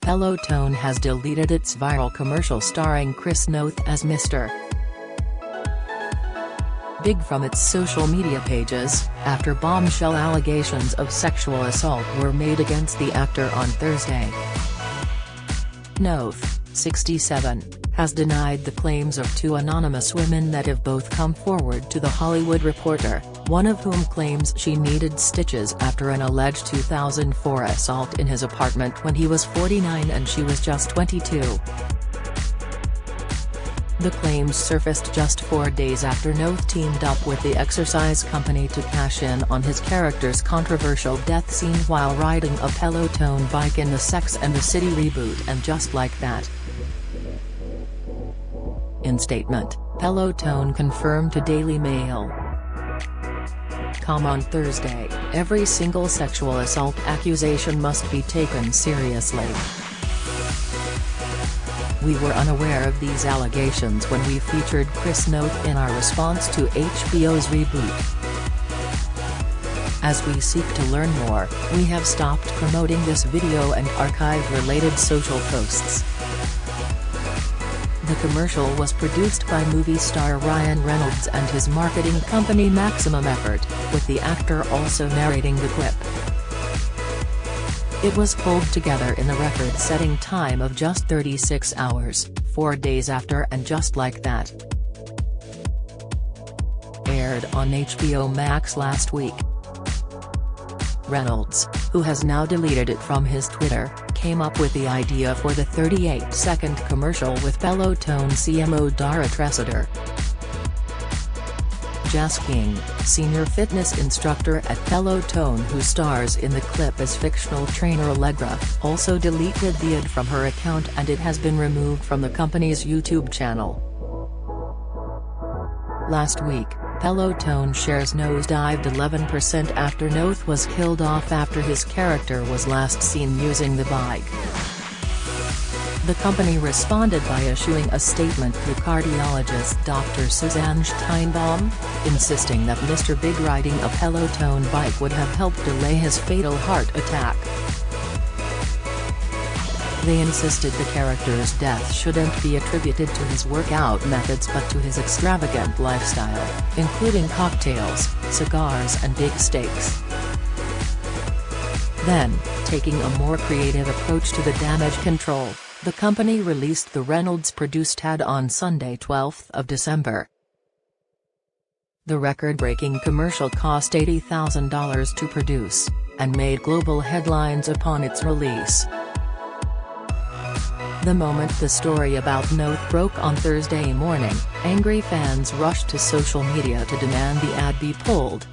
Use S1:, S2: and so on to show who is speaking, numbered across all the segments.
S1: Peloton has deleted its viral commercial starring Chris Noth as Mr. Big from its social media pages, after bombshell allegations of sexual assault were made against the actor on Thursday. Noth, 67, has denied the claims of two anonymous women that have both come forward to The Hollywood Reporter, one of whom claims she needed stitches after an alleged 2004 assault in his apartment when he was 49 and she was just 22. The claims surfaced just 4 days after Noth teamed up with the exercise company to cash in on his character's controversial death scene while riding a Peloton bike in the Sex and the City reboot and Just Like That. In statement, Peloton confirmed to Daily Mail. On Thursday, every single sexual assault accusation must be taken seriously. We were unaware of these allegations when we featured Chris Noth in our response to HBO's reboot. As we seek to learn more, we have stopped promoting this video and archived related social posts. The commercial was produced by movie star Ryan Reynolds and his marketing company Maximum Effort, with the actor also narrating the clip. It was pulled together in the record-setting time of just 36 hours, 4 days after And Just Like That aired on HBO Max last week. Reynolds, who has now deleted it from his Twitter, came up with the idea for the 38-second commercial with Peloton CMO Dara Treseder. Jess King, senior fitness instructor at Peloton who stars in the clip as fictional trainer Allegra, also deleted the ad from her account and it has been removed from the company's YouTube channel. Last week, Peloton shares nosedived 11% after Noth was killed off after his character was last seen using the bike. The company responded by issuing a statement through cardiologist Dr. Suzanne Steinbaum, insisting that Mr. Big riding a Peloton bike would have helped delay his fatal heart attack. They insisted the character's death shouldn't be attributed to his workout methods but to his extravagant lifestyle, including cocktails, cigars and big steaks. Then, taking a more creative approach to the damage control, the company released the Reynolds-produced ad on Sunday 12th of December. The record-breaking commercial cost $80,000 to produce, and made global headlines upon its release. The moment the story about Noth broke on Thursday morning, angry fans rushed to social media to demand the ad be pulled.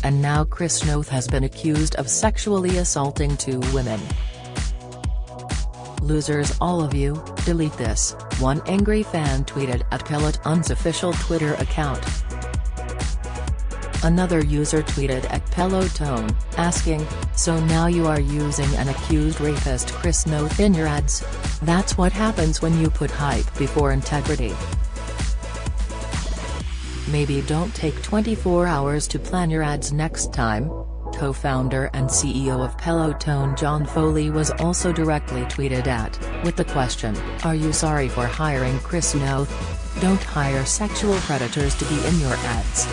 S1: And now Chris Noth has been accused of sexually assaulting two women. "Losers all of you, delete this," one angry fan tweeted at Peloton's official Twitter account. Another user tweeted at Peloton, asking, "So now you are using an accused rapist Chris Noth in your ads? That's what happens when you put hype before integrity. Maybe don't take 24 hours to plan your ads next time." Co-founder and CEO of Peloton John Foley was also directly tweeted at, with the question, "Are you sorry for hiring Chris Noth? Don't hire sexual predators to be in your ads.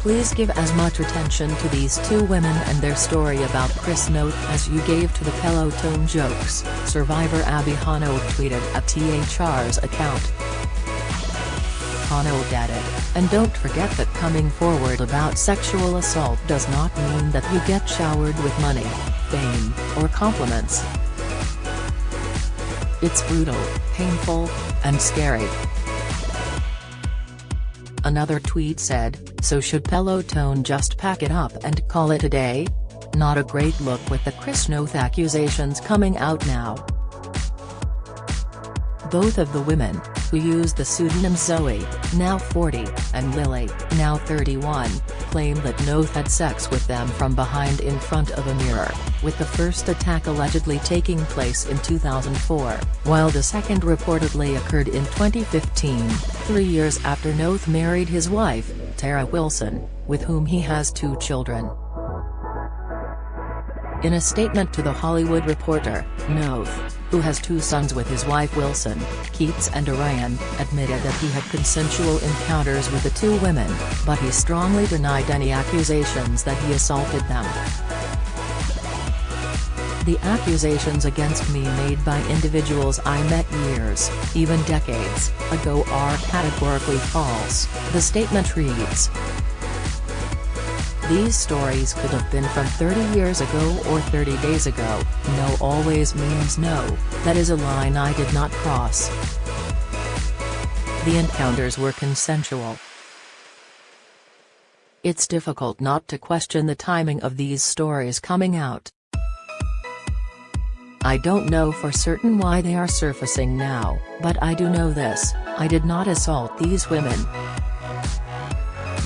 S1: Please give as much attention to these two women and their story about Chris Noth as you gave to the Peloton jokes," survivor Abby Hanold tweeted at THR's account. Hanold added, "And don't forget that coming forward about sexual assault does not mean that you get showered with money, fame, or compliments. It's brutal, painful, and scary." Another tweet said, "So should Peloton just pack it up and call it a day? Not a great look with the Chris Noth accusations coming out now." Both of the women, who used the pseudonyms Zoe, now 40, and Lily, now 31, claim that Noth had sex with them from behind in front of a mirror, with the first attack allegedly taking place in 2004, while the second reportedly occurred in 2015, 3 years after Noth married his wife, Tara Wilson, with whom he has 2 children. In a statement to The Hollywood Reporter, Noth, who has 2 sons with his wife Wilson, Keats and Orion, admitted that he had consensual encounters with the 2 women, but he strongly denied any accusations that he assaulted them. The accusations against me made by individuals I met years, even decades, ago are categorically false, the statement reads. These stories could have been from 30 years ago or 30 days ago. No always means no, that is a line I did not cross. The encounters were consensual. It's difficult not to question the timing of these stories coming out. I don't know for certain why they are surfacing now, but I do know this: I did not assault these women.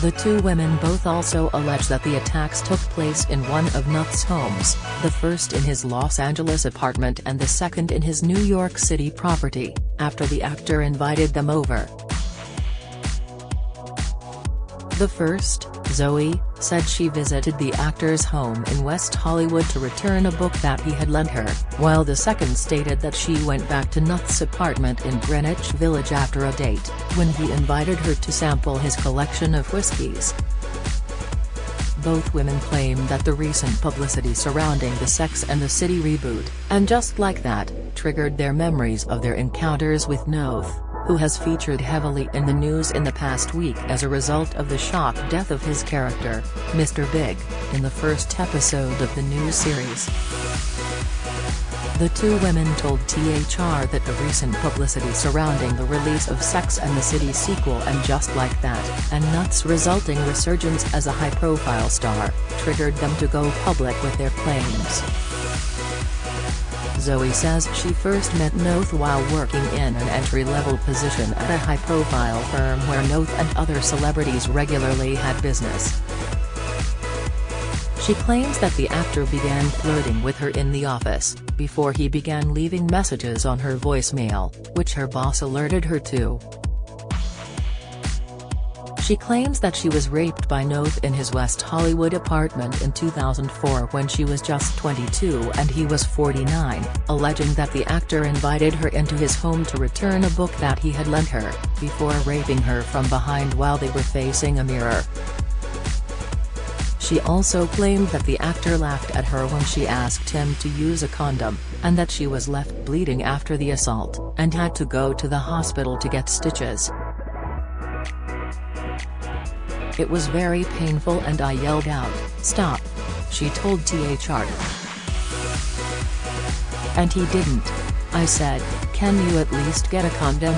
S1: The 2 women both also allege that the attacks took place in one of Noth's homes, the first in his Los Angeles apartment and the second in his New York City property, after the actor invited them over. The first, Zoe, said she visited the actor's home in West Hollywood to return a book that he had lent her, while the second stated that she went back to Noth's apartment in Greenwich Village after a date, when he invited her to sample his collection of whiskeys. Both women claimed that the recent publicity surrounding the Sex and the City reboot, and Just Like That, triggered their memories of their encounters with Noth, who has featured heavily in the news in the past week as a result of the shock death of his character, Mr. Big, in the first episode of the new series. The 2 women told THR that the recent publicity surrounding the release of Sex and the City sequel and Just Like That, and Noth's resulting resurgence as a high-profile star, triggered them to go public with their claims. Zoe says she first met Noth while working in an entry-level position at a high-profile firm where Noth and other celebrities regularly had business. She claims that the actor began flirting with her in the office, before he began leaving messages on her voicemail, which her boss alerted her to. She claims that she was raped by Noth in his West Hollywood apartment in 2004 when she was just 22 and he was 49, alleging that the actor invited her into his home to return a book that he had lent her, before raping her from behind while they were facing a mirror. She also claimed that the actor laughed at her when she asked him to use a condom, and that she was left bleeding after the assault, and had to go to the hospital to get stitches. It was very painful and I yelled out, "Stop!" she told THR. And he didn't. I said, "Can you at least get a condom?"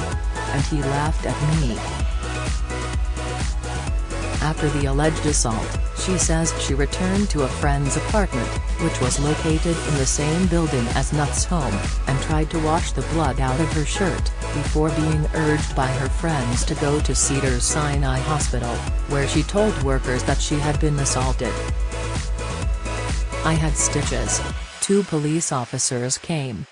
S1: And he laughed at me. After the alleged assault, she says she returned to a friend's apartment, which was located in the same building as Noth's home, and tried to wash the blood out of her shirt, before being urged by her friends to go to Cedars-Sinai Hospital, where she told workers that she had been assaulted. "I had stitches. 2 police officers came.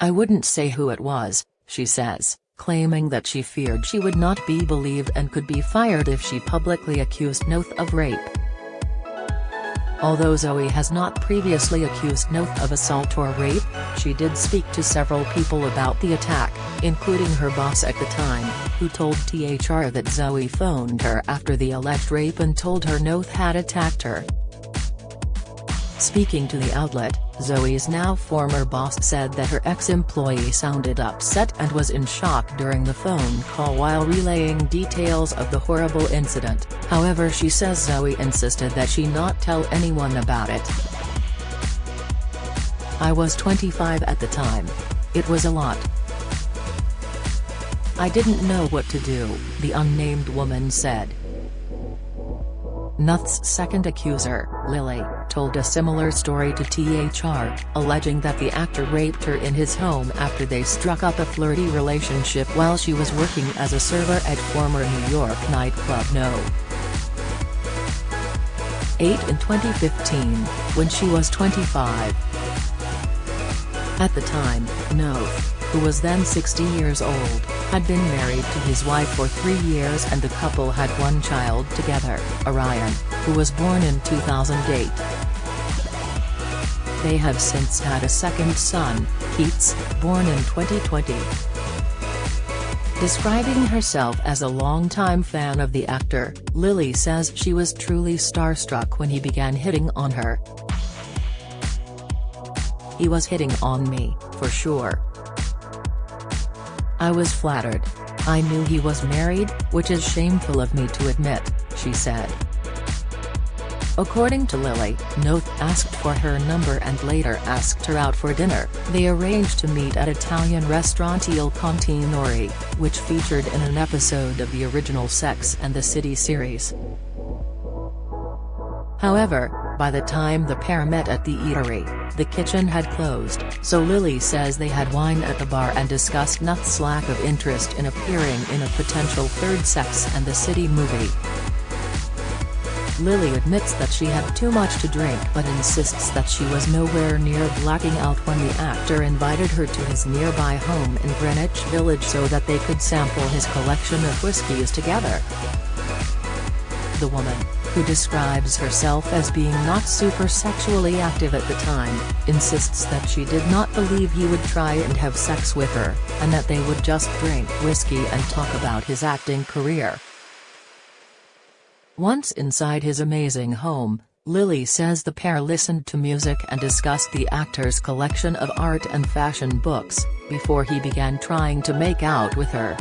S1: I wouldn't say who it was," she says, claiming that she feared she would not be believed and could be fired if she publicly accused Noth of rape. Although Zoe has not previously accused Noth of assault or rape, she did speak to several people about the attack, including her boss at the time, who told THR that Zoe phoned her after the alleged rape and told her Noth had attacked her. Speaking to the outlet, Zoe's now former boss said that her ex-employee sounded upset and was in shock during the phone call while relaying details of the horrible incident. However, she says Zoe insisted that she not tell anyone about it. "I was 25 at the time. It was a lot. I didn't know what to do," the unnamed woman said. Noth's second accuser, Lily, told a similar story to THR, alleging that the actor raped her in his home after they struck up a flirty relationship while she was working as a server at former New York nightclub No. 8 in 2015, when she was 25. At the time, Noth, who was then 60 years old, had been married to his wife for 3 years and the couple had one child together, Orion, who was born in 2008. They have since had a second son, Keats, born in 2020. Describing herself as a longtime fan of the actor, Lily says she was truly starstruck when he began hitting on her. "He was hitting on me, for sure. I was flattered. I knew he was married, which is shameful of me to admit," she said. According to Lily, Noth asked for her number and later asked her out for dinner. They arranged to meet at Italian restaurant Il Continore, which featured in an episode of the original Sex and the City series. However, by the time the pair met at the eatery, the kitchen had closed, so Lily says they had wine at the bar and discussed Noth's lack of interest in appearing in a potential third Sex and the City movie. Lily admits that she had too much to drink but insists that she was nowhere near blacking out when the actor invited her to his nearby home in Greenwich Village so that they could sample his collection of whiskies together. The woman, who describes herself as being not super sexually active at the time, insists that she did not believe he would try and have sex with her, and that they would just drink whiskey and talk about his acting career. Once inside his amazing home, Lily says the pair listened to music and discussed the actor's collection of art and fashion books, before he began trying to make out with her.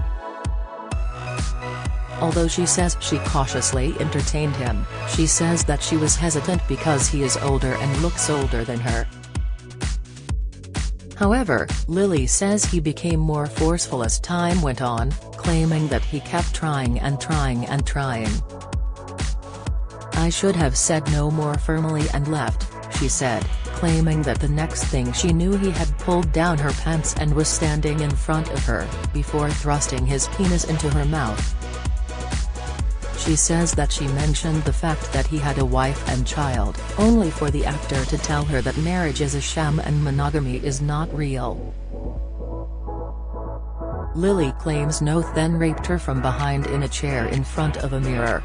S1: Although she says she cautiously entertained him, she says that she was hesitant because he is older and looks older than her. However, Lily says he became more forceful as time went on, claiming that he kept trying and trying and trying. "I should have said no more firmly and left," she said, claiming that the next thing she knew he had pulled down her pants and was standing in front of her, before thrusting his penis into her mouth. She says that she mentioned the fact that he had a wife and child, only for the actor to tell her that marriage is a sham and monogamy is not real. Lily claims Noth then raped her from behind in a chair in front of a mirror.